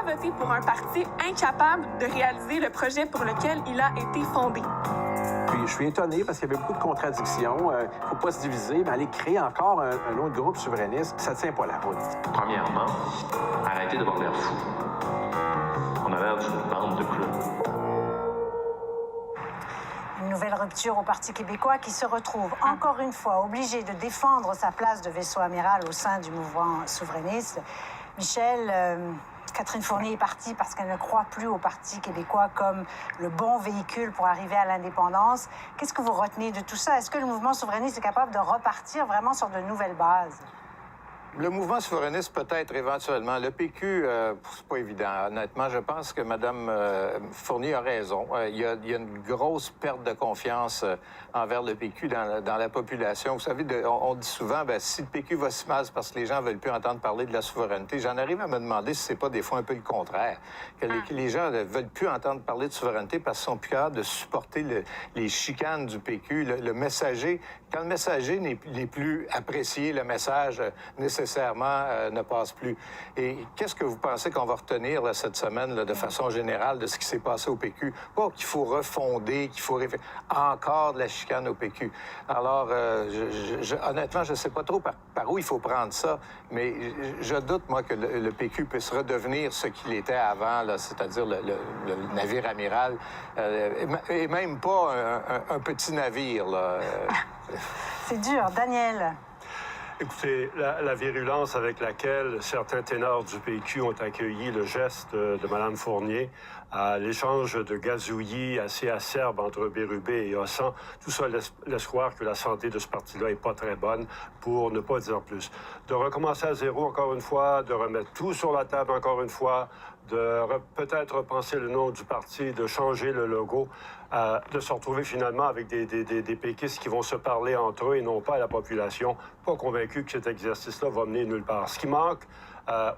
voter pour un parti incapable de réaliser le projet pour lequel il a été fondé. Puis je suis étonné parce qu'il y avait beaucoup de contradictions. Il ne faut pas se diviser, mais aller créer encore un autre groupe souverainiste, ça ne tient pas la route. Premièrement, arrêtez d'avoir l'air fou. On a l'air d'une bande de clowns. Une nouvelle rupture au Parti québécois qui se retrouve encore une fois obligé de défendre sa place de vaisseau amiral au sein du mouvement souverainiste. Michel, Catherine Fournier est partie parce qu'elle ne croit plus au Parti québécois comme le bon véhicule pour arriver à l'indépendance. Qu'est-ce que vous retenez de tout ça? Est-ce que le mouvement souverainiste est capable de repartir vraiment sur de nouvelles bases? Le mouvement souverainiste, peut-être éventuellement. Le PQ, c'est pas évident. Honnêtement, je pense que Mme Fournier a raison. Il y a une grosse perte de confiance envers le PQ dans la population. Vous savez, on dit souvent, si le PQ va si mal, c'est parce que les gens ne veulent plus entendre parler de la souveraineté. J'en arrive à me demander si c'est pas des fois un peu le contraire. Que les gens ne veulent plus entendre parler de souveraineté parce qu'ils sont plus capables de supporter les chicanes du PQ. Le messager, quand le messager n'est plus apprécié, le message nécessairement ne passe plus. Et qu'est-ce que vous pensez qu'on va retenir là, cette semaine, là, de façon générale, de ce qui s'est passé au PQ? Pas qu'il faut refonder, qu'il faut encore de la chicane au PQ. Alors, honnêtement, je ne sais pas trop par où il faut prendre ça, mais je doute, moi, que le PQ puisse redevenir ce qu'il était avant, là, c'est-à-dire le navire amiral, et même pas un petit navire, là. C'est dur. Daniel? Écoutez, la virulence avec laquelle certains ténors du PQ ont accueilli le geste de Mme Fournier, l'échange de gazouillis assez acerbe entre Bérubé et Hossan, tout ça laisse croire que la santé de ce parti-là n'est pas très bonne, pour ne pas dire plus. De recommencer à zéro encore une fois, de remettre tout sur la table encore une fois, de peut-être repenser le nom du parti, de changer le logo, de se retrouver finalement avec des péquistes qui vont se parler entre eux et non pas à la population. Pas convaincu que cet exercice-là va mener nulle part. Ce qui manque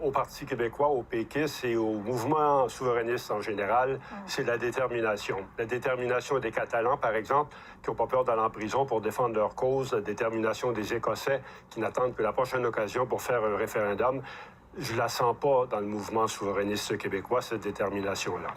au Parti québécois, aux péquistes et au mouvement souverainiste en général, c'est la détermination. La détermination des Catalans, par exemple, qui n'ont pas peur d'aller en prison pour défendre leur cause, la détermination des Écossais qui n'attendent que la prochaine occasion pour faire un référendum. Je la sens pas dans le mouvement souverainiste québécois, cette détermination-là.